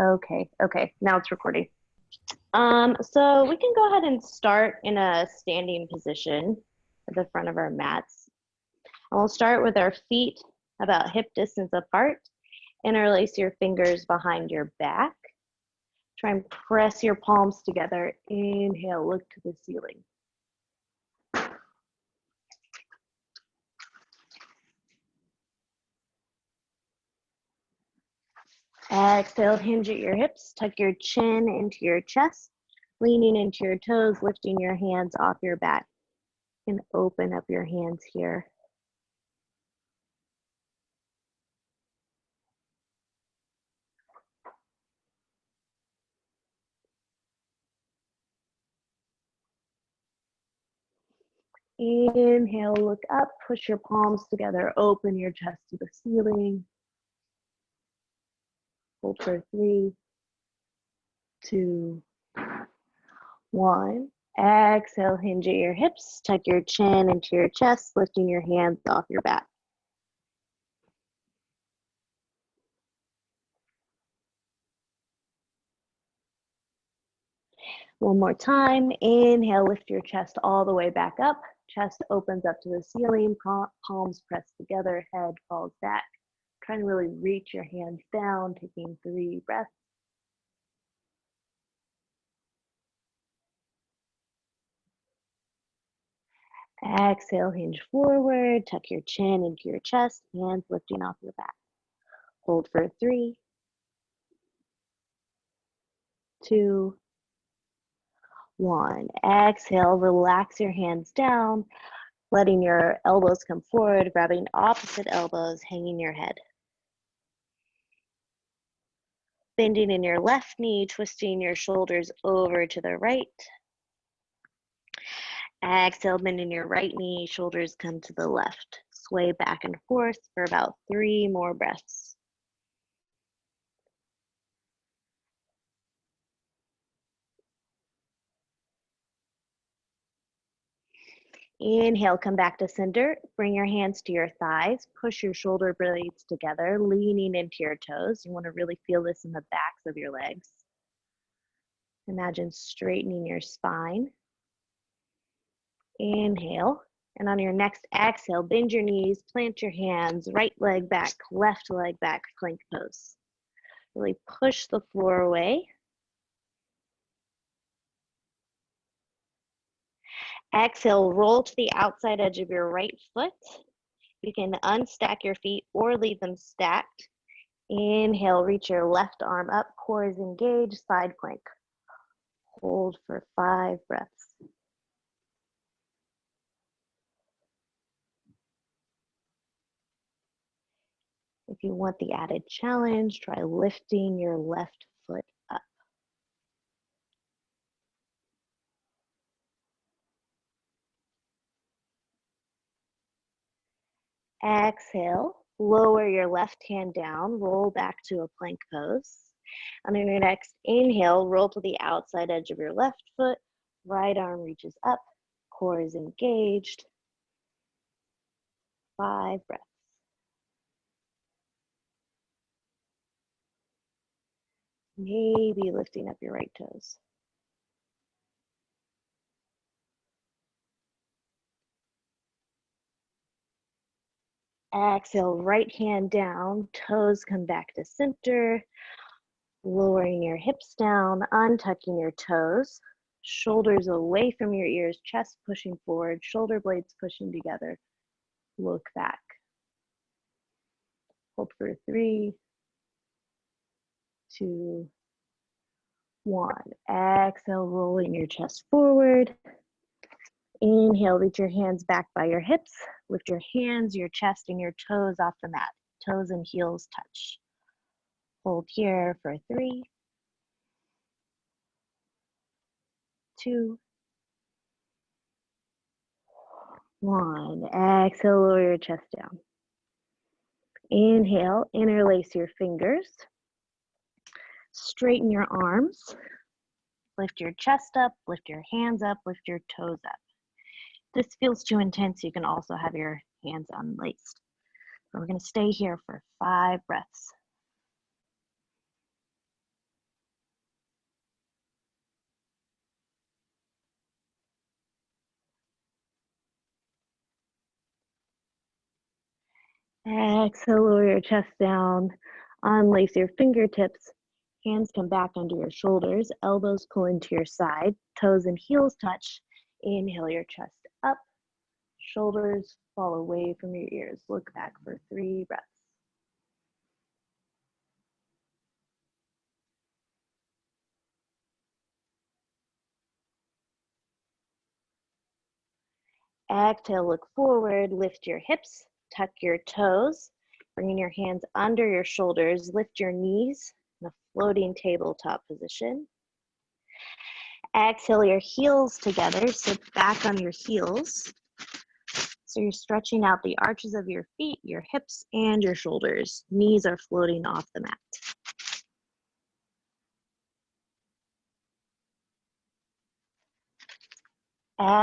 Okay, okay, now it's recording. So we can go ahead and start in a standing position at the front of our mats. And we'll start with our feet about hip distance apart. Interlace your fingers behind your back. Try and press your palms together. Inhale, look to the ceiling. Exhale, hinge at your hips. Tuck your chin into your chest. Leaning into your toes, lifting your hands off your back. And open up your hands here. Inhale, look up, push your palms together, open your chest to the ceiling. Hold for 3, 2, 1. Exhale, hinge at your hips, tuck your chin into your chest, lifting your hands off your back. One more time. Inhale, lift your chest all the way back up. Chest opens up to the ceiling, palms pressed together, head falls back. Try to really reach your hands down, taking 3 breaths. Exhale, hinge forward, tuck your chin into your chest, hands lifting off your back. Hold for 3, 2, 1. Exhale, relax your hands down, letting your elbows come forward, grabbing opposite elbows, hanging your head. Bending in your left knee, twisting your shoulders over to the right. Exhale, bending your right knee, shoulders come to the left. Sway back and forth for about 3 more breaths. Inhale, come back to center. Bring your hands to your thighs. Push your shoulder blades together, leaning into your toes. You want to really feel this in the backs of your legs. Imagine straightening your spine. Inhale. And on your next exhale, bend your knees, plant your hands, right leg back, left leg back, plank pose. Really push the floor away. Exhale, roll to the outside edge of your right foot. You can unstack your feet or leave them stacked. Inhale, reach your left arm up, core is engaged, side plank. Hold for 5 breaths. If you want the added challenge, try lifting your left foot up. Exhale, lower your left hand down, roll back to a plank pose. On your next inhale, roll to the outside edge of your left foot, right arm reaches up, core is engaged. 5 breaths. Maybe lifting up your right toes. Exhale, right hand down, toes come back to center, lowering your hips down, untucking your toes, shoulders away from your ears, chest pushing forward, shoulder blades pushing together, look back. Hold for 3, 2, 1. Exhale, rolling your chest forward. Inhale, reach your hands back by your hips. Lift your hands, your chest, and your toes off the mat. Toes and heels touch. Hold here for 3, 2, 1. Exhale, lower your chest down. Inhale, interlace your fingers. Straighten your arms. Lift your chest up, lift your hands up, lift your toes up. If this feels too intense, you can also have your hands unlaced. We're going to stay here for 5 breaths. Exhale, lower your chest down, unlace your fingertips, hands come back under your shoulders, elbows pull into your side, toes and heels touch. Inhale your chest up, shoulders fall away from your ears. Look back for 3 breaths. Exhale, look forward, lift your hips, tuck your toes, bringing your hands under your shoulders, lift your knees in a floating tabletop position. Exhale your heels together, sit back on your heels. So you're stretching out the arches of your feet, your hips, and your shoulders. Knees are floating off the mat.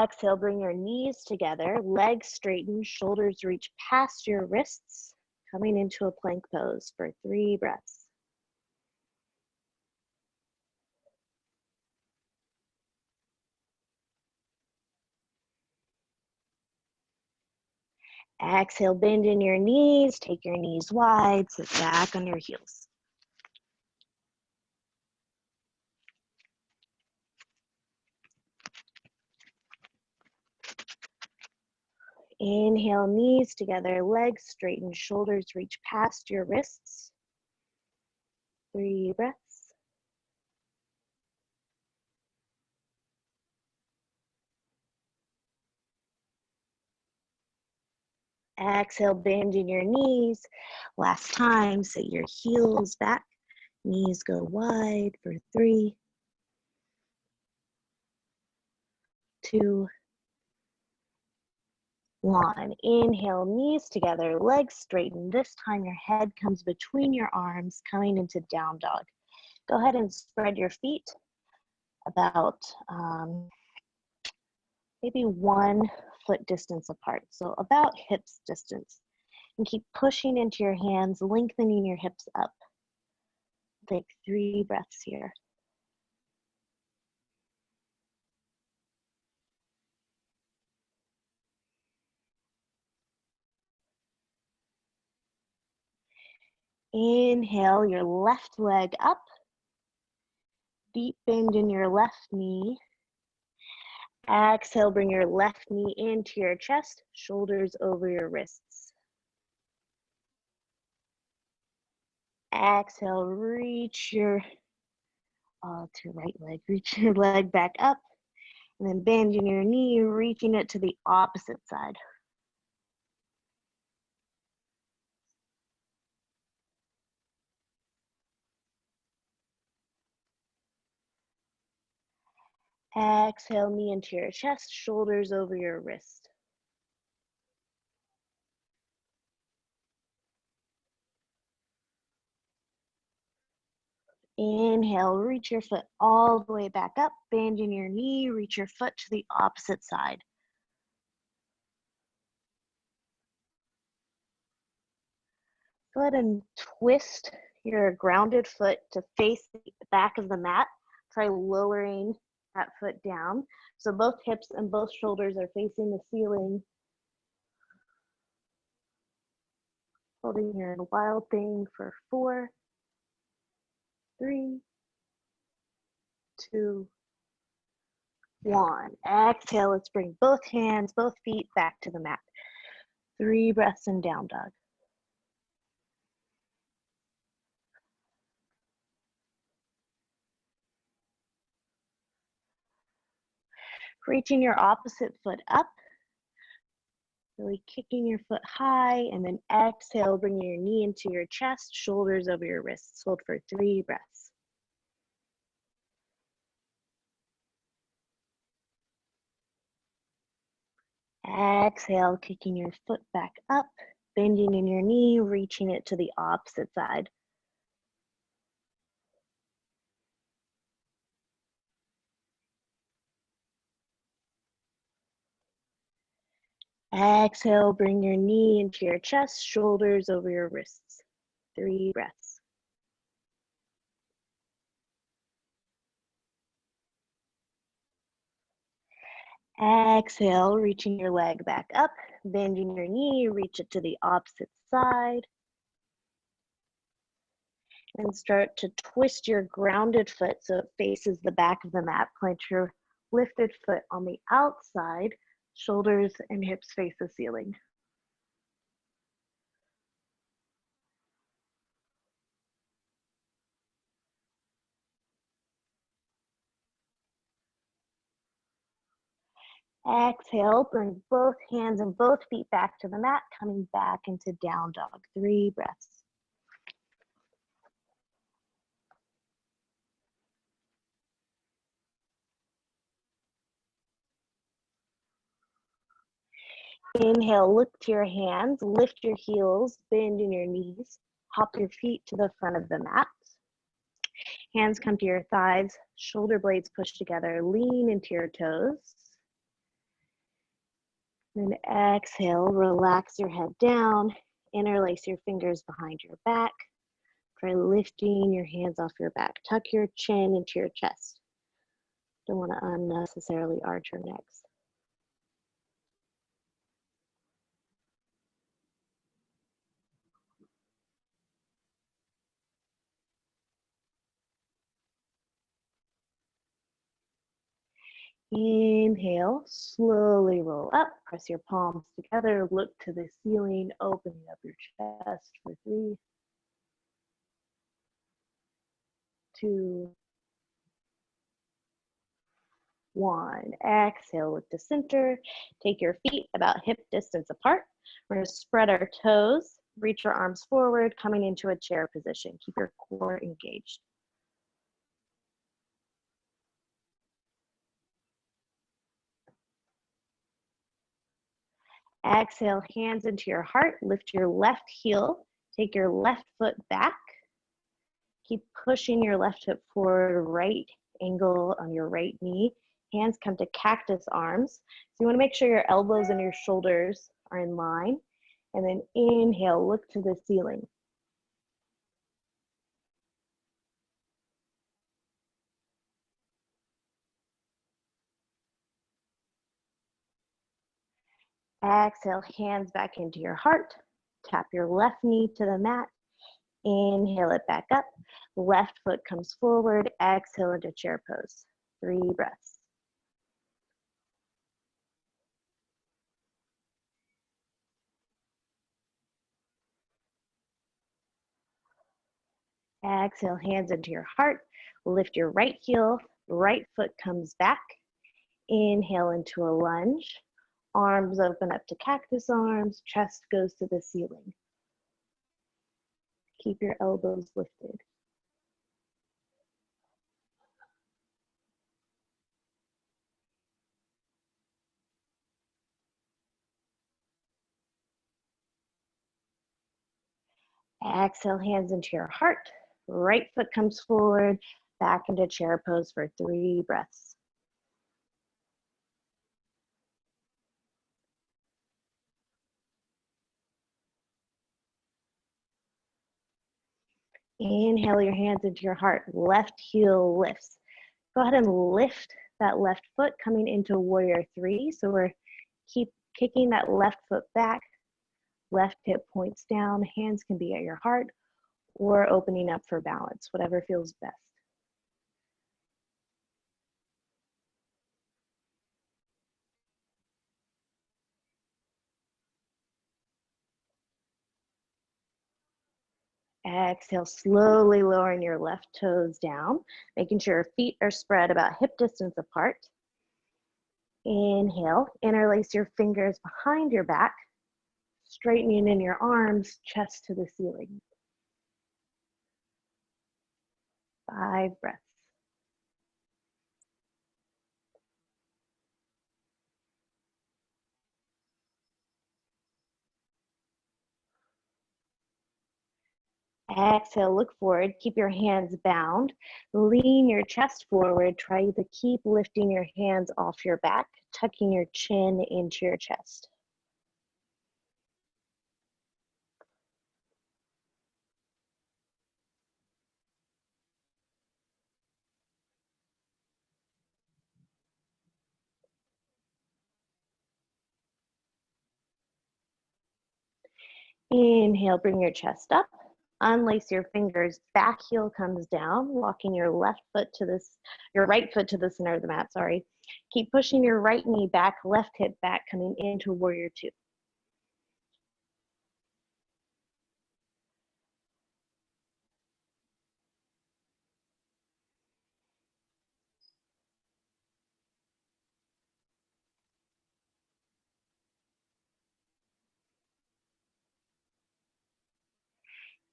Exhale, bring your knees together, legs straighten, shoulders reach past your wrists, coming into a plank pose for 3 breaths. Exhale, bend in your knees, take your knees wide, sit back on your heels. Inhale, knees together, legs straighten, shoulders reach past your wrists. 3 breaths. Exhale, bend in your knees. Last time, sit your heels back, knees go wide for 3, 2, 1. Inhale, knees together, legs straighten. This time your head comes between your arms, coming into down dog. Go ahead and spread your feet about maybe 1 foot distance apart. So about hips distance. And keep pushing into your hands, lengthening your hips up. Take 3 breaths here. Inhale your left leg up. Deep bend in your left knee. Exhale, bring your left knee into your chest, shoulders over your wrists. Exhale, reach your to your right leg, reach your leg back up, and then bend in your knee, reaching it to the opposite side. Exhale, knee into your chest, shoulders over your wrist. Inhale, reach your foot all the way back up, bend in your knee, reach your foot to the opposite side. Go ahead and twist your grounded foot to face the back of the mat. Try lowering that foot down. So both hips and both shoulders are facing the ceiling. Holding your wild thing for 4, 3, 2, 1. Exhale, let's bring both hands, both feet back to the mat. 3 breaths in down dog. Reaching your opposite foot up. Really kicking your foot high, and then exhale, bringing your knee into your chest, shoulders over your wrists. Hold for 3 breaths. Exhale, kicking your foot back up, bending in your knee, reaching it to the opposite side. Exhale, bring your knee into your chest, shoulders over your wrists. 3 breaths. Exhale, reaching your leg back up, bending your knee, reach it to the opposite side. And start to twist your grounded foot so it faces the back of the mat. Plant your lifted foot on the outside, shoulders and hips face the ceiling. Exhale, bring both hands and both feet back to the mat, coming back into down dog. 3 breaths. Inhale, look to your hands, lift your heels, bend in your knees, hop your feet to the front of the mat. Hands come to your thighs, shoulder blades push together, lean into your toes. Then exhale, relax your head down, interlace your fingers behind your back. Try lifting your hands off your back. Tuck your chin into your chest. Don't want to unnecessarily arch your necks. Inhale, slowly roll up, press your palms together, look to the ceiling, opening up your chest for 3, 2, 1. Exhale, look to center. Take your feet about hip distance apart. We're going to spread our toes, reach your arms forward, coming into a chair position. Keep your core engaged. Exhale, hands into your heart. Lift your left heel. Take your left foot back. Keep pushing your left hip forward, right angle on your right knee. Hands come to cactus arms. So you want to make sure your elbows and your shoulders are in line. And then inhale, look to the ceiling. Exhale, hands back into your heart. Tap your left knee to the mat. Inhale it back up. Left foot comes forward. Exhale into chair pose. 3 breaths. Exhale, hands into your heart. Lift your right heel. Right foot comes back. Inhale into a lunge. Arms open up to cactus arms. Chest goes to the ceiling. Keep your elbows lifted. Exhale, hands into your heart. Right foot comes forward. Back into chair pose for 3 breaths. Inhale your hands into your heart. Left heel lifts. Go ahead and lift that left foot coming into warrior 3. So we're keep kicking that left foot back. Left hip points down. Hands can be at your heart or opening up for balance, whatever feels best. Exhale, slowly lowering your left toes down, making sure your feet are spread about hip distance apart. Inhale, interlace your fingers behind your back, straightening in your arms, chest to the ceiling. 5 breaths. Exhale, look forward, keep your hands bound, lean your chest forward, try to keep lifting your hands off your back, tucking your chin into your chest. Inhale, bring your chest up. Unlace your fingers, back heel comes down, walking your right foot to the center of the mat, sorry. Keep pushing your right knee back, left hip back, coming into warrior two.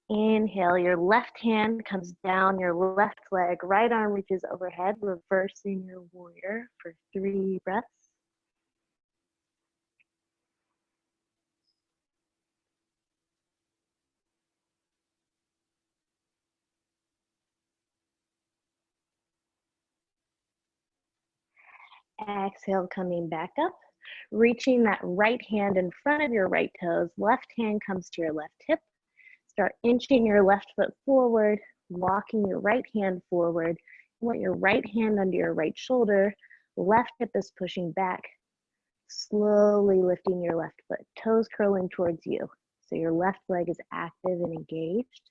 Inhale, your left hand comes down, your left leg, right arm reaches overhead, reversing your warrior for 3 breaths. Exhale, coming back up, reaching that right hand in front of your right toes, left hand comes to your left hip. Start inching your left foot forward, walking your right hand forward. You want your right hand under your right shoulder, left hip is pushing back, slowly lifting your left foot, toes curling towards you. So your left leg is active and engaged.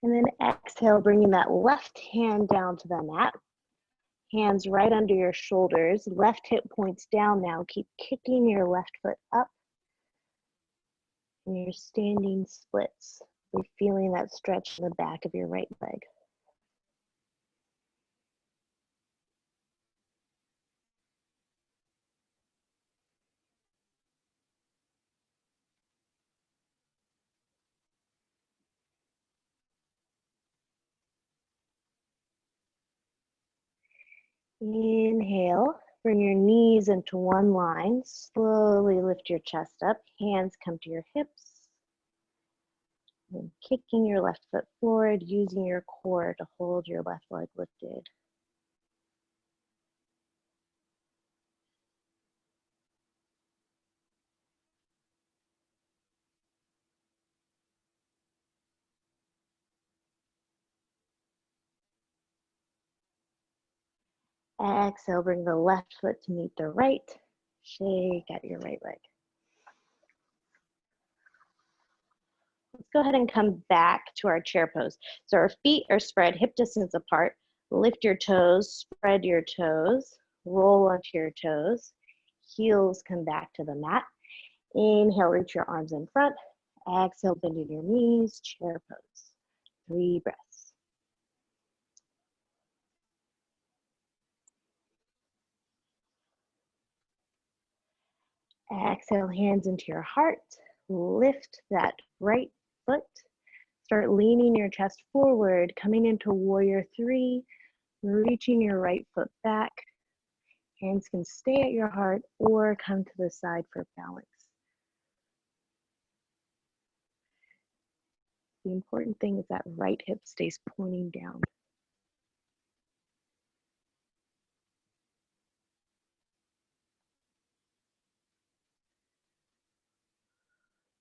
And then exhale, bringing that left hand down to the mat. Hands right under your shoulders. Left hip points down now. Keep kicking your left foot up. And your standing splits. You're feeling that stretch in the back of your right leg. Inhale, bring your knees into one line. Slowly lift your chest up. Hands come to your hips. And kicking your left foot forward, using your core to hold your left leg lifted. Exhale, bring the left foot to meet the right. Shake out your right leg. Let's go ahead and come back to our chair pose. So our feet are spread hip distance apart. Lift your toes, spread your toes, roll onto your toes. Heels come back to the mat. Inhale, reach your arms in front. Exhale, bending your knees, chair pose. 3 breaths. Exhale, hands into your heart. Lift that right foot. Start leaning your chest forward, coming into warrior 3, reaching your right foot back. Hands can stay at your heart or come to the side for balance. The important thing is that right hip stays pointing down.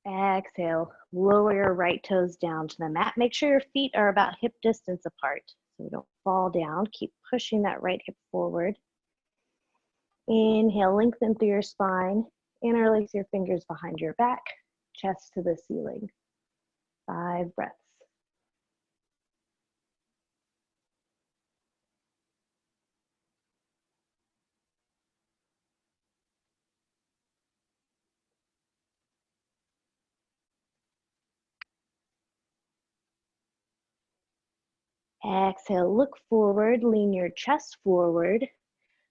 Exhale, lower your right toes down to the mat. Make sure your feet are about hip distance apart so you don't fall down. Keep pushing that right hip forward. Inhale, lengthen through your spine. Interlace your fingers behind your back, chest to the ceiling. 5 breaths. Exhale, look forward, lean your chest forward,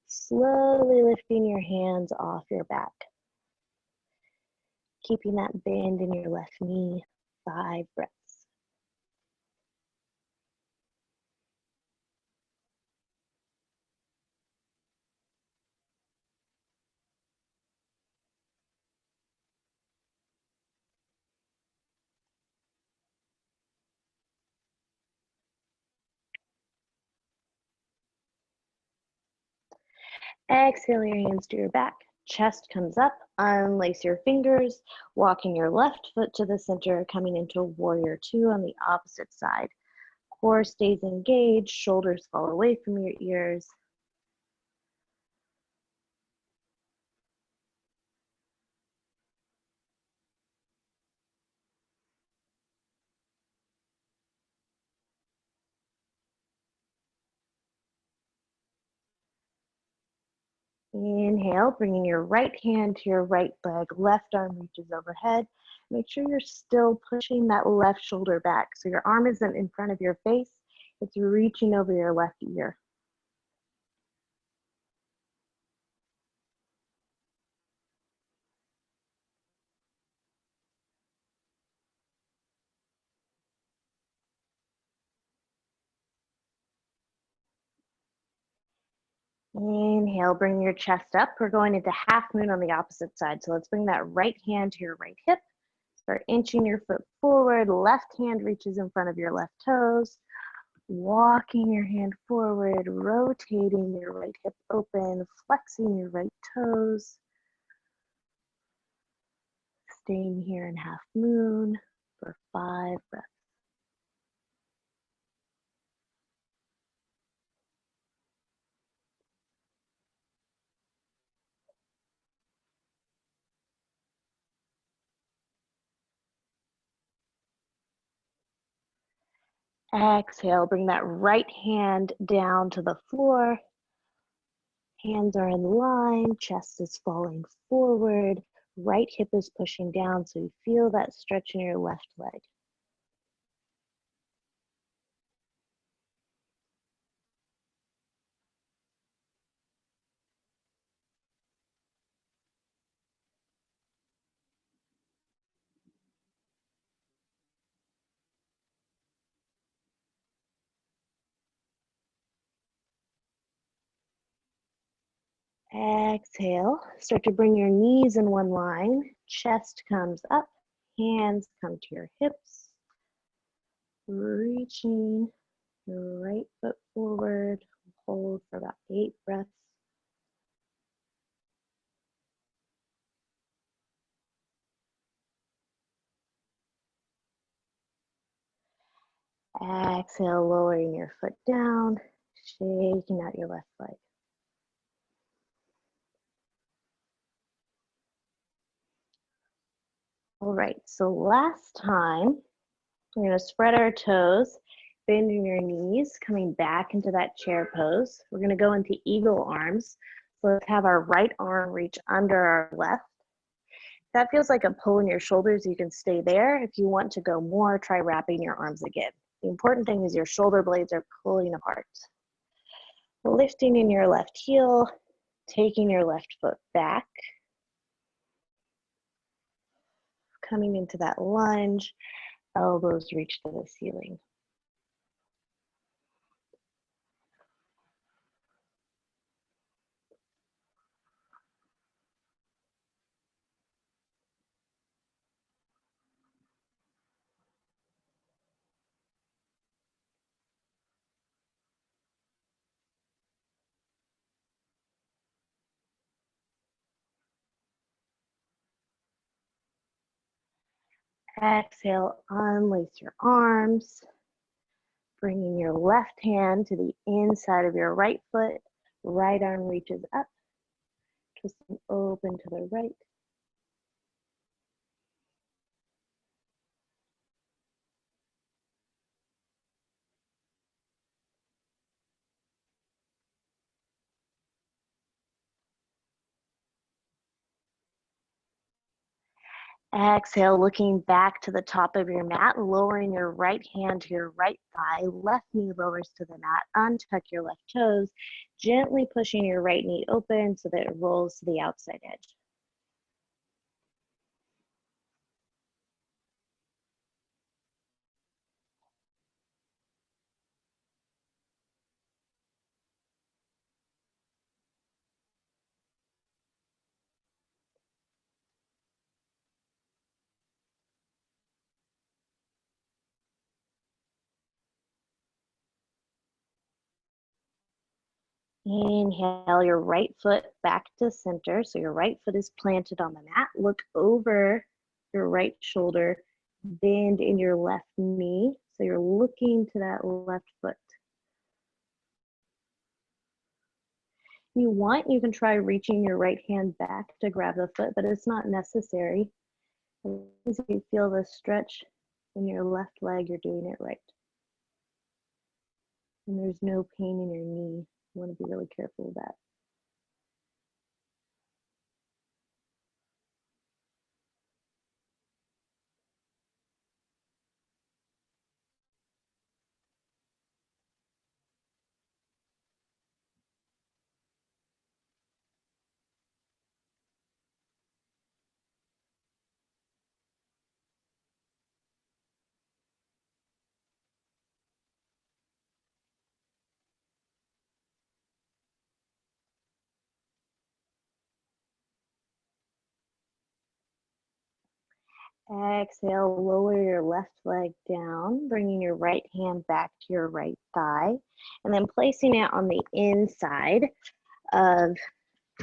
slowly lifting your hands off your back. Keeping that bend in your left knee, 5 breaths. Exhale your hands to your back. Chest comes up, unlace your fingers, walking your left foot to the center, coming into warrior two on the opposite side. Core stays engaged, shoulders fall away from your ears. Inhale, bringing your right hand to your right leg, left arm reaches overhead. Make sure you're still pushing that left shoulder back. So your arm isn't in front of your face, it's reaching over your left ear. Inhale, bring your chest up. We're going into half moon on the opposite side. So let's bring that right hand to your right hip. Start inching your foot forward. Left hand reaches in front of your left toes. Walking your hand forward, rotating your right hip open, flexing your right toes. Staying here in half moon for 5 breaths. Exhale, bring that right hand down to the floor. Hands are in line, chest is falling forward, right hip is pushing down, so you feel that stretch in your left leg. Exhale, start to bring your knees in one line, chest comes up, hands come to your hips, reaching your right foot forward, hold for about 8 breaths. Exhale, lowering your foot down, shaking out your left leg. All right, so last time, we're gonna spread our toes, bending your knees, coming back into that chair pose. We're gonna go into eagle arms. So let's have our right arm reach under our left. If that feels like a pull in your shoulders, you can stay there. If you want to go more, try wrapping your arms again. The important thing is your shoulder blades are pulling apart. Lifting in your left heel, taking your left foot back, coming into that lunge, elbows reach to the ceiling. Exhale, unlace your arms, bringing your left hand to the inside of your right foot. Right arm reaches up, twisting open to the right. Exhale, looking back to the top of your mat, lowering your right hand to your right thigh, left knee lowers to the mat, untuck your left toes, gently pushing your right knee open so that it rolls to the outside edge. Inhale your right foot back to center. So your right foot is planted on the mat. Look over your right shoulder, bend in your left knee. So you're looking to that left foot. If you want, you can try reaching your right hand back to grab the foot, but it's not necessary. As you feel the stretch in your left leg, you're doing it right. And there's no pain in your knee. You want to be really careful of that. Exhale, lower your left leg down, bringing your right hand back to your right thigh, and then placing it on the inside of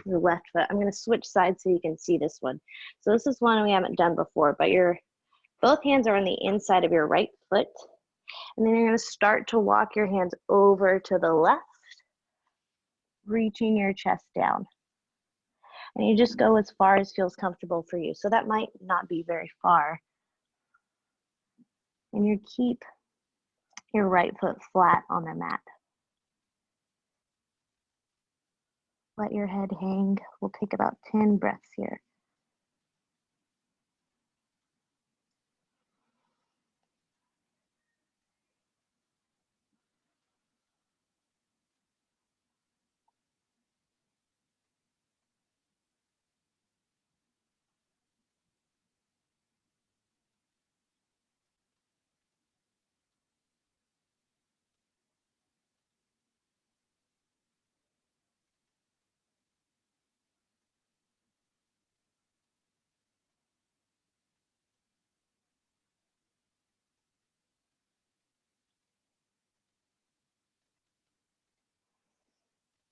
your left foot. I'm going to switch sides so you can see this one. So this is one we haven't done before, but both hands are on the inside of your right foot, and then you're going to start to walk your hands over to the left, reaching your chest down. And you just go as far as feels comfortable for you. So that might not be very far. And you keep your right foot flat on the mat. Let your head hang. We'll take about 10 breaths here.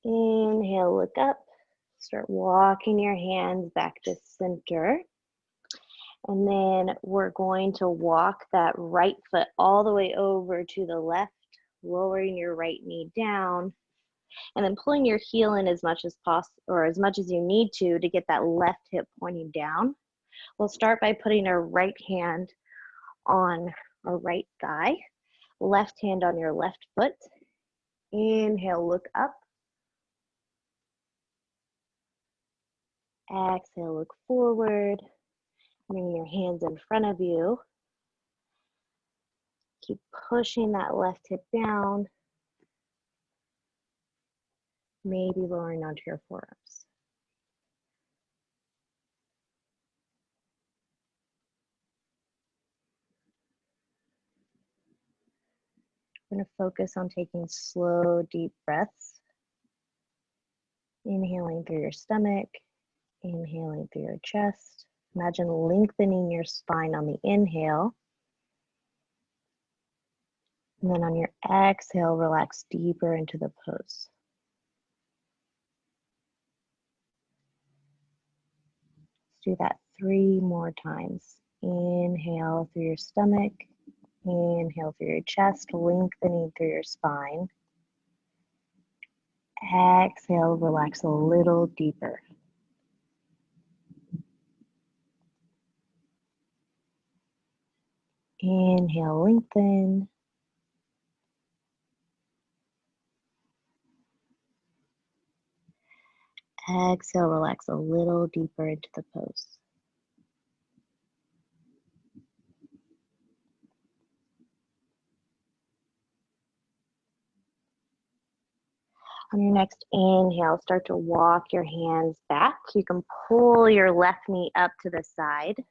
Inhale, look up. Start walking your hands back to center. And then we're going to walk that right foot all the way over to the left, lowering your right knee down, and then pulling your heel in as much as possible, or as much as you need to get that left hip pointing down. We'll start by putting our right hand on our right thigh, left hand on your left foot. Inhale, look up. Exhale, look forward. Bring your hands in front of you. Keep pushing that left hip down. Maybe lowering onto your forearms. We're going to focus on taking slow, deep breaths. Inhaling through your stomach, inhaling through your chest. Imagine lengthening your spine on the inhale. And then on your exhale, relax deeper into the pose. Let's do that 3 more times. Inhale through your stomach, inhale through your chest, lengthening through your spine. Exhale, relax a little deeper. Inhale, lengthen. Exhale, relax a little deeper into the pose. On your next inhale, start to walk your hands back. You can pull your left knee up to the side.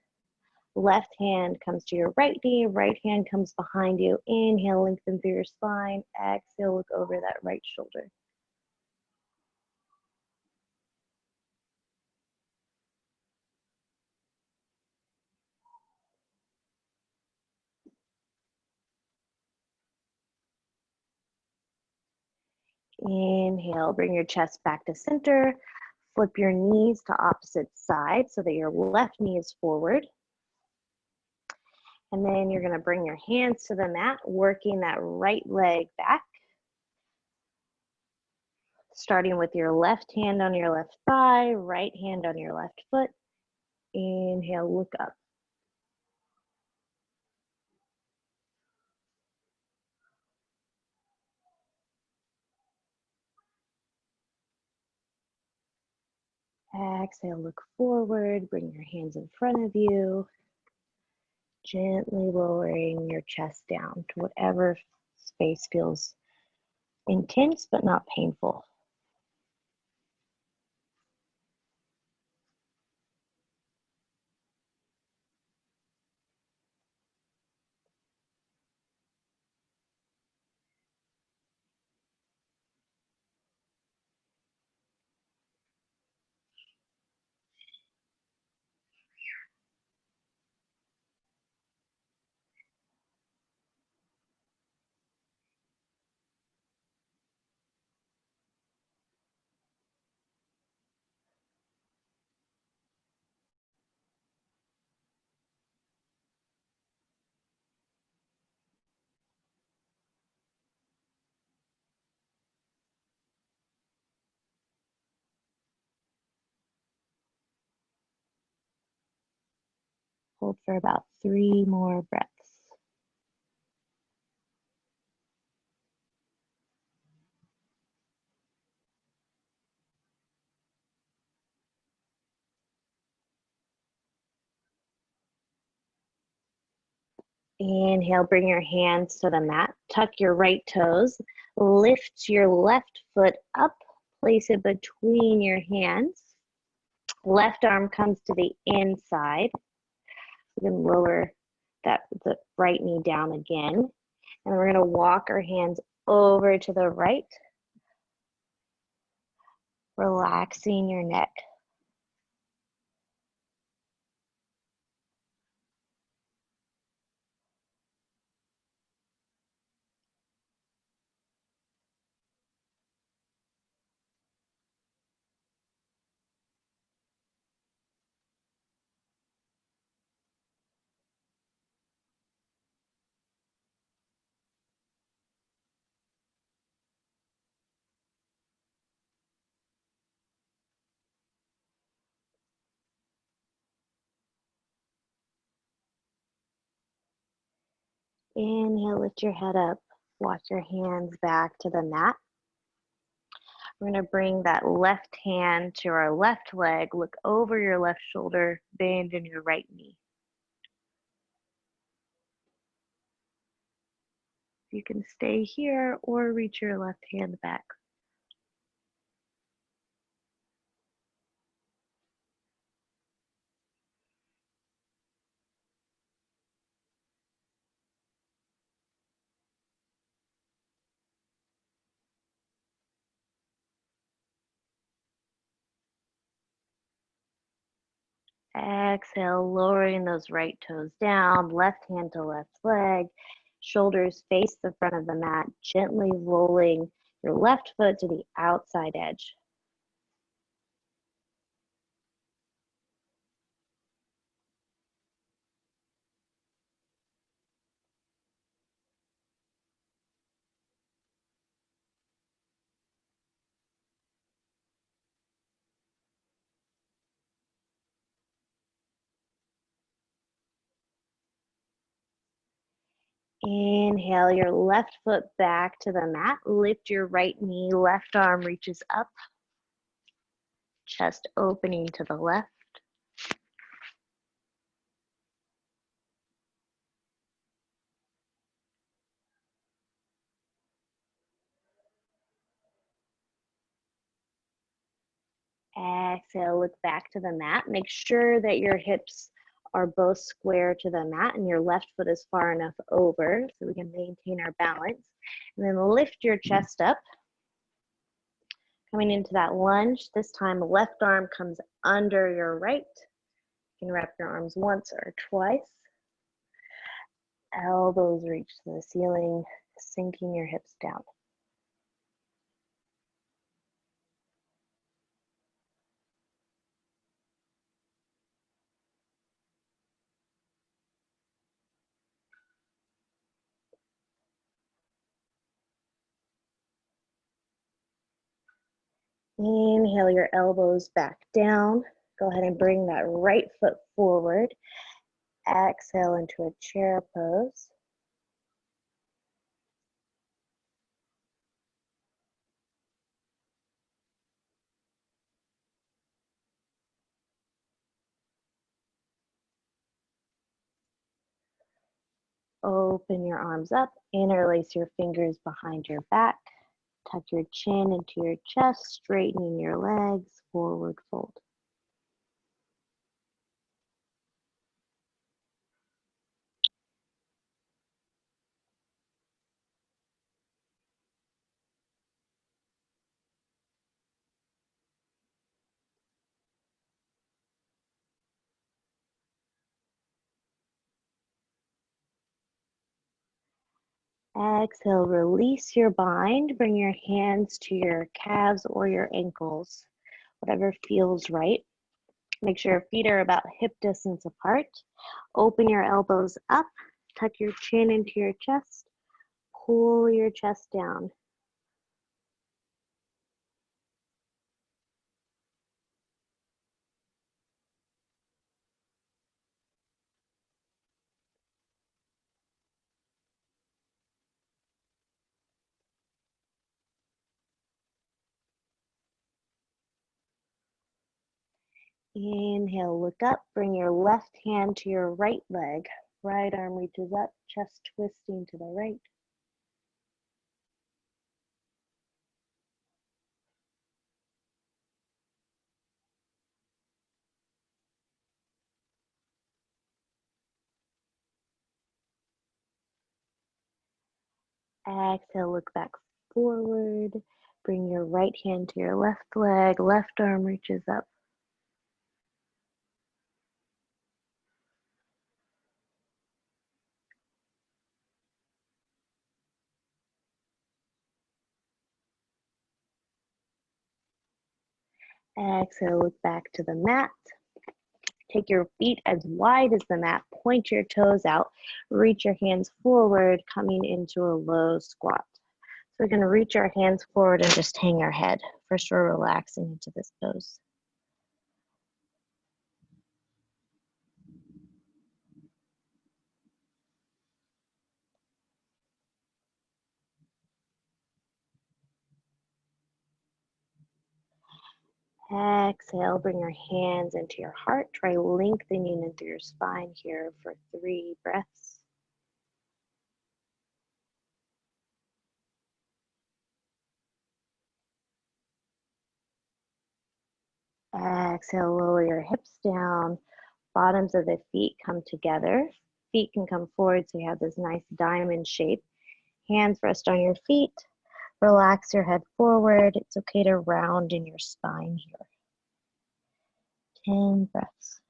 Left hand comes to your right knee, right hand comes behind you. Inhale, lengthen through your spine. Exhale, look over that right shoulder. Inhale, bring your chest back to center. Flip your knees to opposite sides so that your left knee is forward. And then you're gonna bring your hands to the mat, working that right leg back. Starting with your left hand on your left thigh, right hand on your left foot. Inhale, look up. Exhale, look forward, bring your hands in front of you. Gently lowering your chest down to whatever space feels intense but not painful. Hold for about 3 more breaths. Inhale, bring your hands to the mat. Tuck your right toes. Lift your left foot up. Place it between your hands. Left arm comes to the inside. You can lower the right knee down again. And we're gonna walk our hands over to the right, relaxing your neck. Inhale, lift your head up. Walk your hands back to the mat. We're gonna bring that left hand to our left leg. Look over your left shoulder, bend in your right knee. You can stay here or reach your left hand back. Exhale, lowering those right toes down, left hand to left leg, shoulders face the front of the mat, gently rolling your left foot to the outside edge. Inhale your left foot back to the mat. Lift your right knee, left arm reaches up. Chest opening to the left. Exhale, look back to the mat. Make sure that your hips are both square to the mat and your left foot is far enough over so we can maintain our balance. And then lift your chest up. Coming into that lunge, this time left arm comes under your right. You can wrap your arms once or twice. Elbows reach to the ceiling, sinking your hips down. Inhale your elbows back down. Go ahead and bring that right foot forward. Exhale into a chair pose. Open your arms up, interlace your fingers behind your back. Tuck your chin into your chest, straightening your legs, forward fold. Exhale, release your bind. Bring your hands to your calves or your ankles, whatever feels right. Make sure your feet are about hip distance apart. Open your elbows up, tuck your chin into your chest, pull your chest down. Inhale, look up, bring your left hand to your right leg. Right arm reaches up, chest twisting to the right. Exhale, look back forward. Bring your right hand to your left leg, left arm reaches up. Exhale, look back to the mat. Take your feet as wide as the mat, point your toes out, reach your hands forward, coming into a low squat. So we're gonna reach our hands forward and just hang our head. First, we're relaxing into this pose. Exhale, bring your hands into your heart. Try lengthening into your spine here for 3 breaths. Exhale, lower your hips down. Bottoms of the feet come together. Feet can come forward so you have this nice diamond shape. Hands rest on your feet. Relax your head forward. It's okay to round in your spine here. 10 breaths.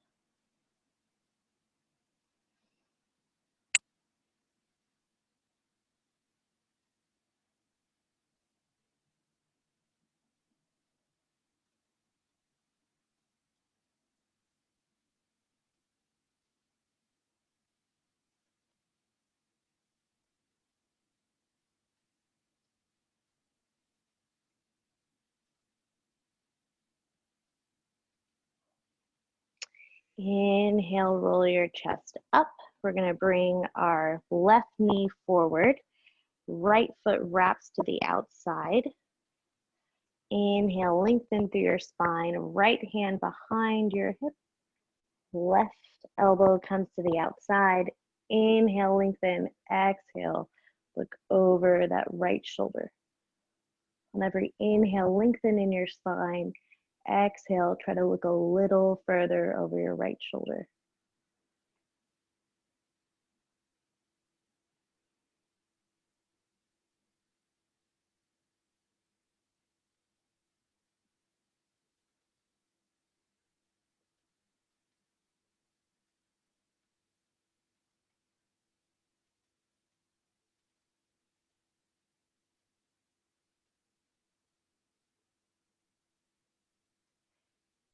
Inhale, roll your chest up. We're going to bring our left knee forward. Right foot wraps to the outside. Inhale, lengthen through your spine. Right hand behind your hip. Left elbow comes to the outside. Inhale, lengthen. Exhale, look over that right shoulder. On every inhale, lengthen in your spine. Exhale, try to look a little further over your right shoulder.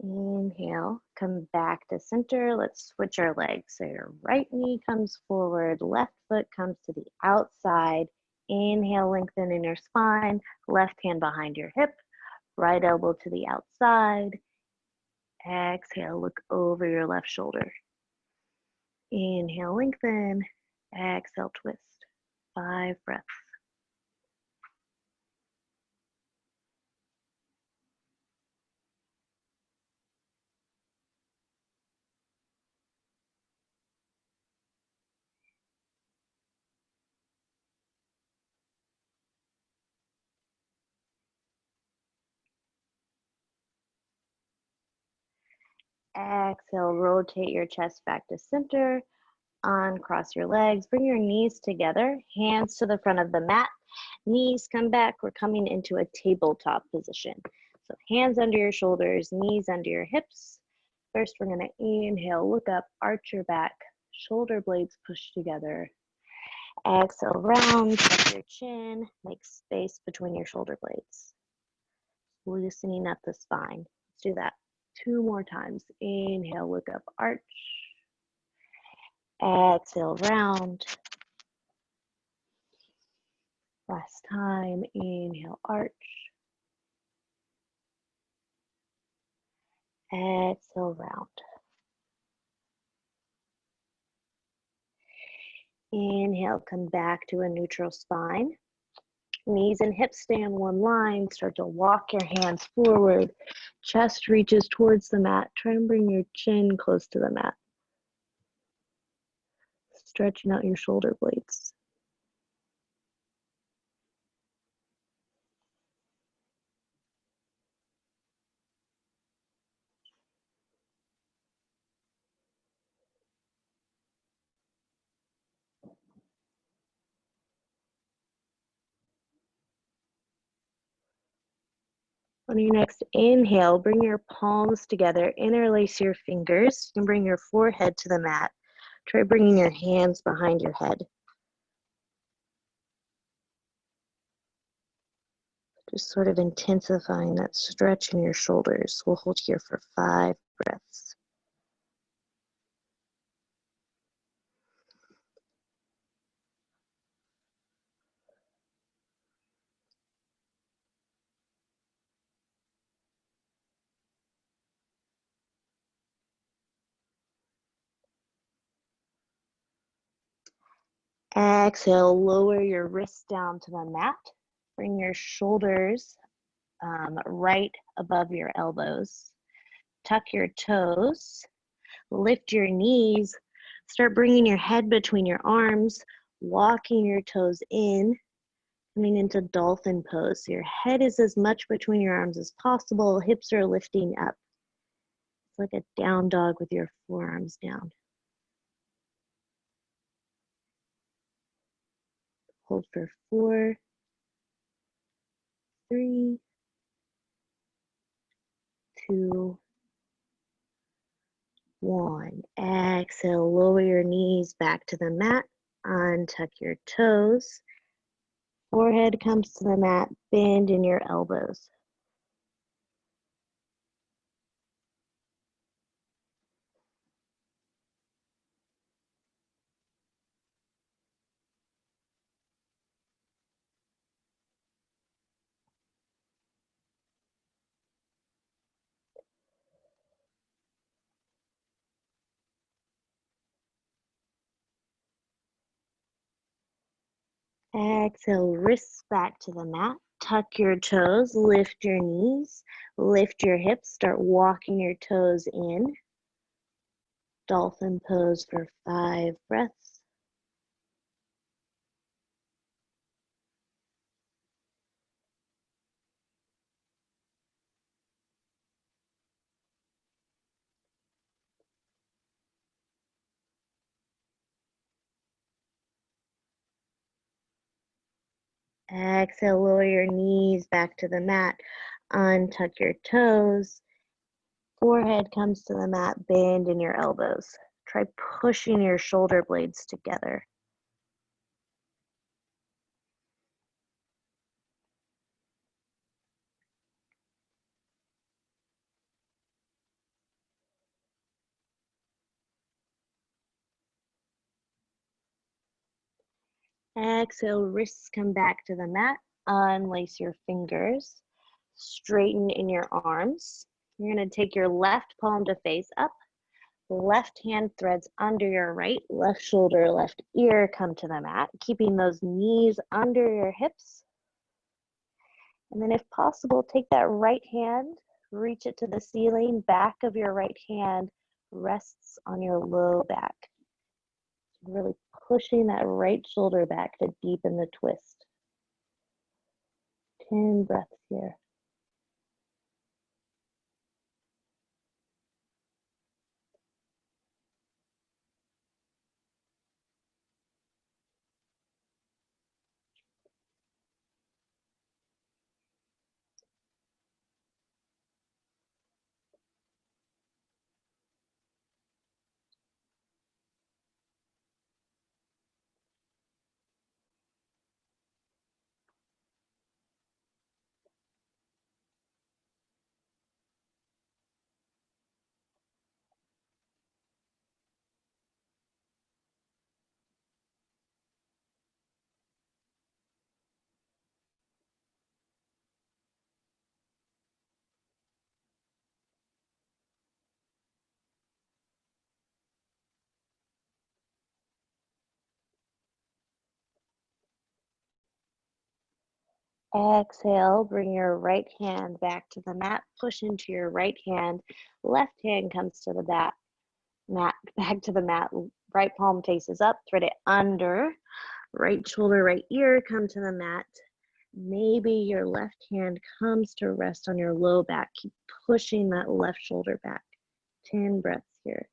Inhale, come back to center. Let's switch our legs. So your right knee comes forward, left foot comes to the outside. Inhale, lengthen in your spine, left hand behind your hip. Right elbow to the outside. Exhale, look over your left shoulder. Inhale, lengthen. Exhale, twist. 5 breaths. Exhale, rotate your chest back to center. Uncross your legs, bring your knees together, hands to the front of the mat, knees come back. We're coming into a tabletop position. So hands under your shoulders, knees under your hips. First, we're gonna inhale, look up, arch your back, shoulder blades push together. Exhale, round, tuck your chin, make space between your shoulder blades. Loosening up the spine. Let's do that 2 more times. Inhale, look up, arch. Exhale, round. Last time, inhale, arch. Exhale, round. Inhale, come back to a neutral spine. Knees and hips stay in one line. Start to walk your hands forward. Chest reaches towards the mat. Try and bring your chin close to the mat. Stretching out your shoulder blades. On your next inhale, bring your palms together, interlace your fingers, and bring your forehead to the mat. Try bringing your hands behind your head. Just sort of intensifying that stretch in your shoulders. We'll hold here for 5 breaths. Exhale, lower your wrists down to the mat. Bring your shoulders right above your elbows. Tuck your toes. Lift your knees. Start bringing your head between your arms, walking your toes in, coming into dolphin pose. So your head is as much between your arms as possible. Hips are lifting up. It's like a down dog with your forearms down. Hold for 4, 3, 2, 1. Exhale, lower your knees back to the mat. Untuck your toes. Forehead comes to the mat. Bend in your elbows. Exhale, wrists back to the mat. Tuck your toes, lift your knees, lift your hips, start walking your toes in. Dolphin pose for 5 breaths. Exhale, lower your knees back to the mat. Untuck your toes. Forehead comes to the mat, bend in your elbows. Try pushing your shoulder blades together. Exhale, wrists come back to the mat. Unlace your fingers. Straighten in your arms. You're going to take your left palm to face up. Left hand threads under your right, left shoulder, left ear come to the mat, keeping those knees under your hips. And then if possible, take that right hand, reach it to the ceiling, back of your right hand rests on your low back. Really pushing that right shoulder back to deepen the twist. 10 breaths here. Exhale, bring your right hand back to the mat, push into your right hand, left hand comes to the mat, back to the mat, right palm faces up, thread it under, right shoulder, right ear, come to the mat. Maybe your left hand comes to rest on your low back. Keep pushing that left shoulder back. 10 breaths here.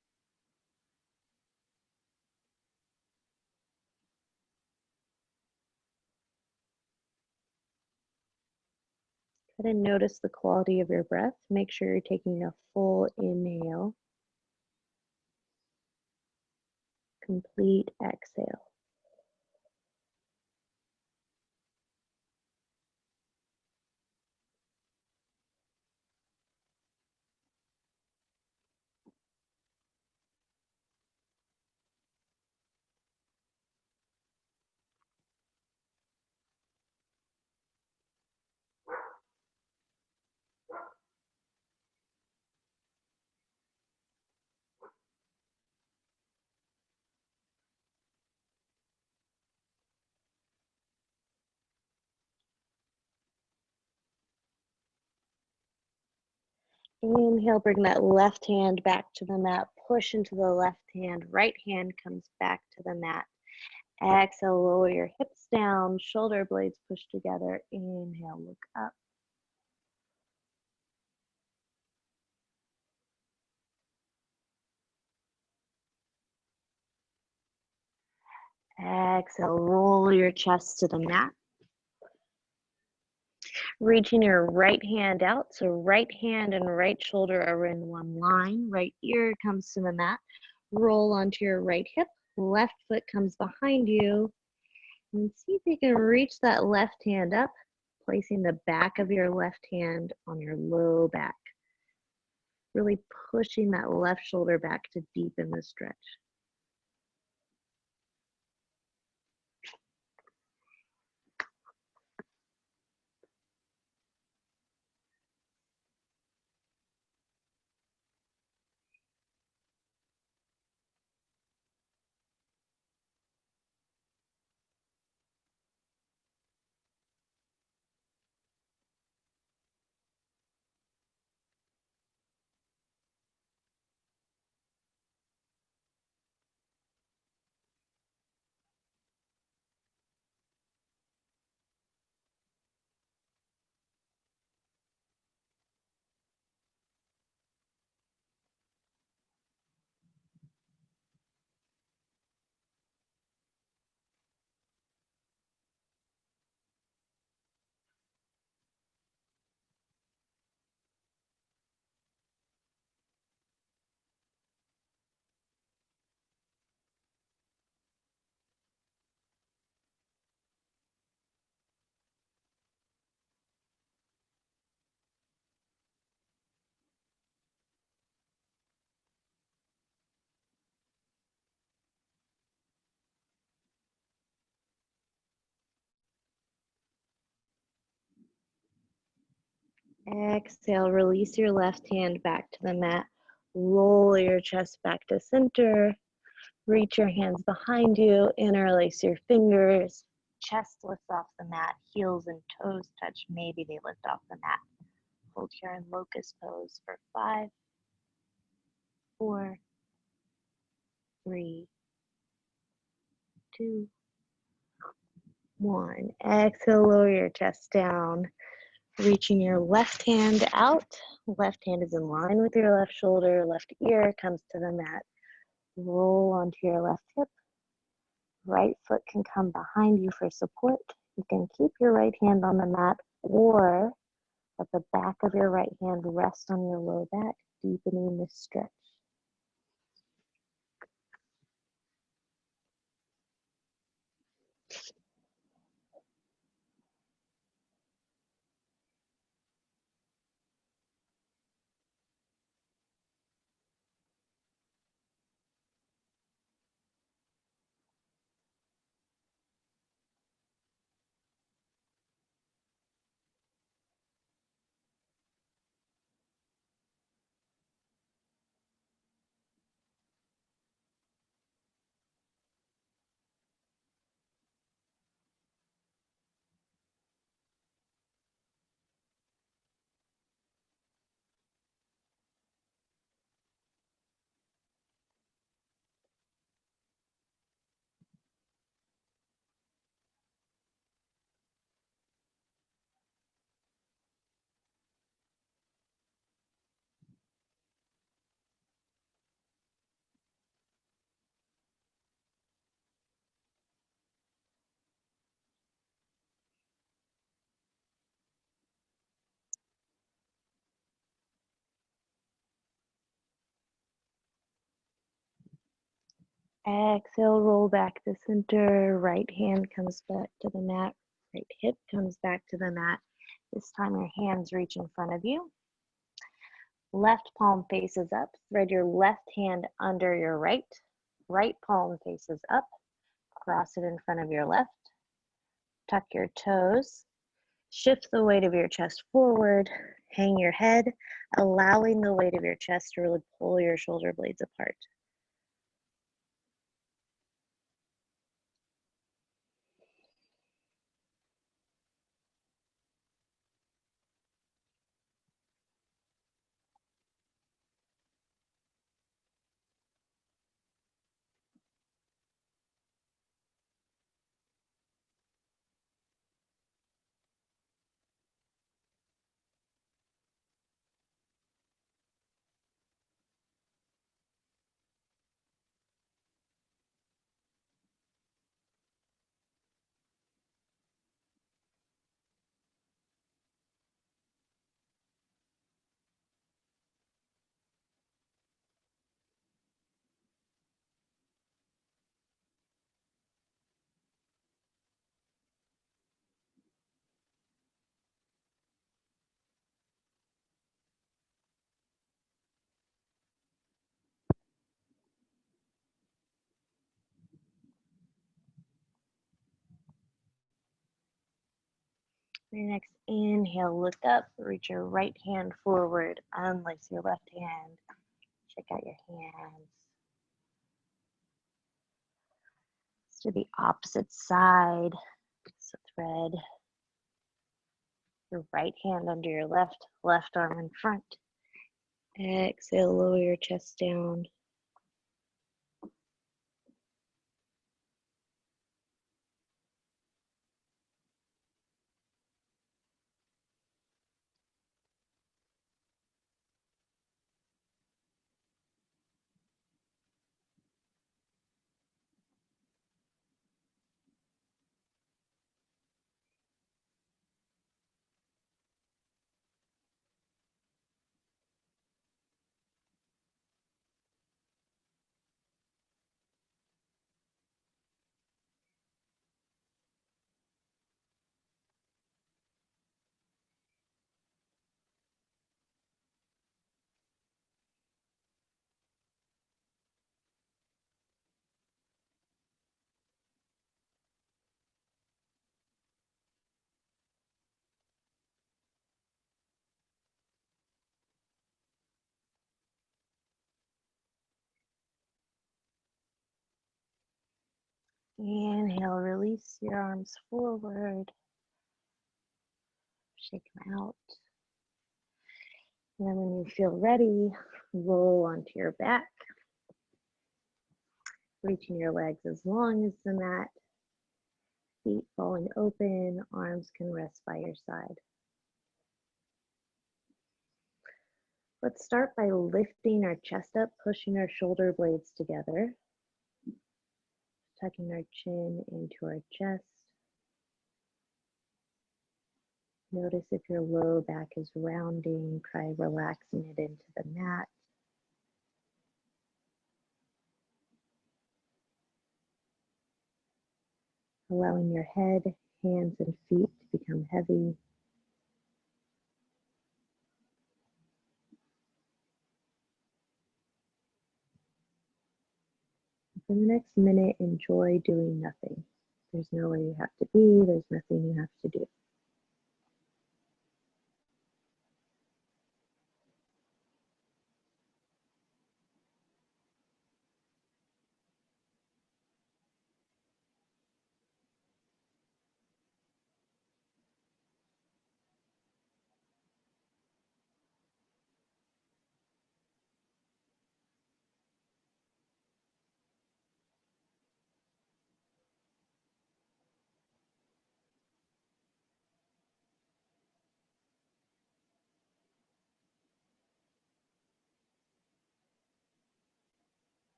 Try to notice the quality of your breath. Make sure you're taking a full inhale. Complete exhale. Inhale, bring that left hand back to the mat. Push into the left hand. Right hand comes back to the mat. Exhale, lower your hips down. Shoulder blades push together. Inhale, look up. Exhale, roll your chest to the mat. Reaching your right hand out. So right hand and right shoulder are in one line. Right ear comes to the mat. Roll onto your right hip. Left foot comes behind you. And see if you can reach that left hand up, placing the back of your left hand on your low back. Really pushing that left shoulder back to deepen the stretch. Exhale, release your left hand back to the mat. Roll your chest back to center. Reach your hands behind you. Interlace your fingers. Chest lifts off the mat. Heels and toes touch. Maybe they lift off the mat. Hold here in locust pose for 5, 4, 3, 2, 1. Exhale, lower your chest down. Reaching your left hand out. Left hand is in line with your left shoulder. Left ear comes to the mat. Roll onto your left hip. Right foot can come behind you for support. You can keep your right hand on the mat or let the back of your right hand rest on your low back, deepening the stretch. Exhale, roll back to center. Right hand comes back to the mat. Right hip comes back to the mat. This time your hands reach in front of you. Left palm faces up. Thread your left hand under your right. Right palm faces up. Cross it in front of your left. Tuck your toes. Shift the weight of your chest forward. Hang your head, allowing the weight of your chest to really pull your shoulder blades apart. Your next inhale, look up, reach your right hand forward, unlace your left hand, check out your hands. To the opposite side, so thread your right hand under your left arm in front. Exhale, lower your chest down. Inhale, release your arms forward. Shake them out. And then when you feel ready, roll onto your back. Reaching your legs as long as the mat. Feet falling open, arms can rest by your side. Let's start by lifting our chest up, pushing our shoulder blades together. Tucking our chin into our chest. Notice if your low back is rounding, try relaxing it into the mat. Allowing your head, hands, and feet to become heavy. For the next minute, enjoy doing nothing. There's nowhere you have to be, there's nothing you have to do.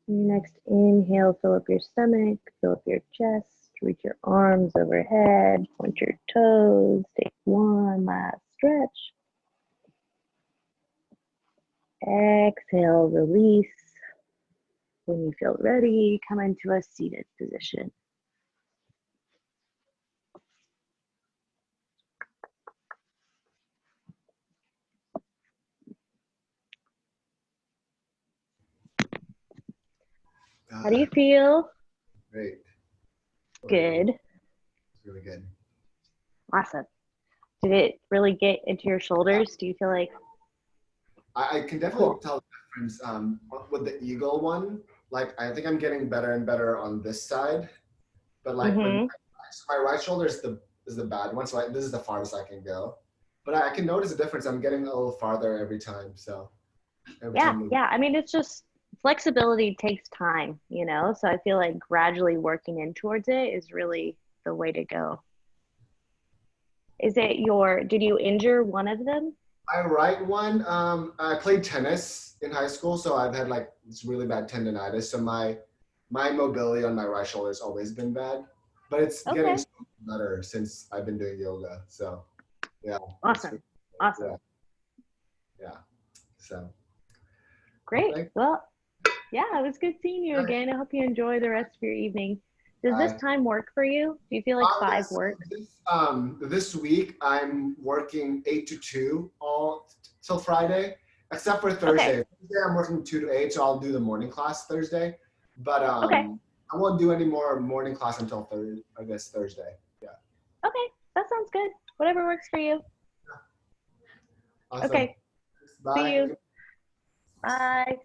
Next, inhale, fill up your stomach, fill up your chest, reach your arms overhead, point your toes, take one last stretch. Exhale, release. When you feel ready, come into a seated position. How do you feel? Great. Good. It's really good. Awesome. Did it really get into your shoulders? Do you feel like? I can definitely tell the difference with the eagle one. Like, I think I'm getting better and better on this side, but like when my right shoulder is the bad one, so this is the farthest I can go. But I can notice a difference. I'm getting a little farther every time. So every time. Yeah. I mean, it's just flexibility takes time, So I feel like gradually working in towards it is really the way to go. Did you injure one of them? My right one, I played tennis in high school, so I've had like this really bad tendonitis. So my mobility on my right shoulder has always been bad, but it's getting Okay. so much better since I've been doing yoga. So yeah, Awesome. Awesome. yeah, yeah. So well, Great. thanks. Well, yeah, it was good seeing you again. I hope you enjoy the rest of your evening. Does this Bye. time work for you? Do you feel like 5 This, works? this week I'm working 8 to 2 all till Friday, except for Okay. Thursday. Thursday I'm working 2 to 8, so I'll do the morning class Thursday. But Okay. I won't do any more morning class until Thursday. Yeah. Okay. That sounds good. Whatever works for you. Awesome. Okay. See Bye. you. Bye.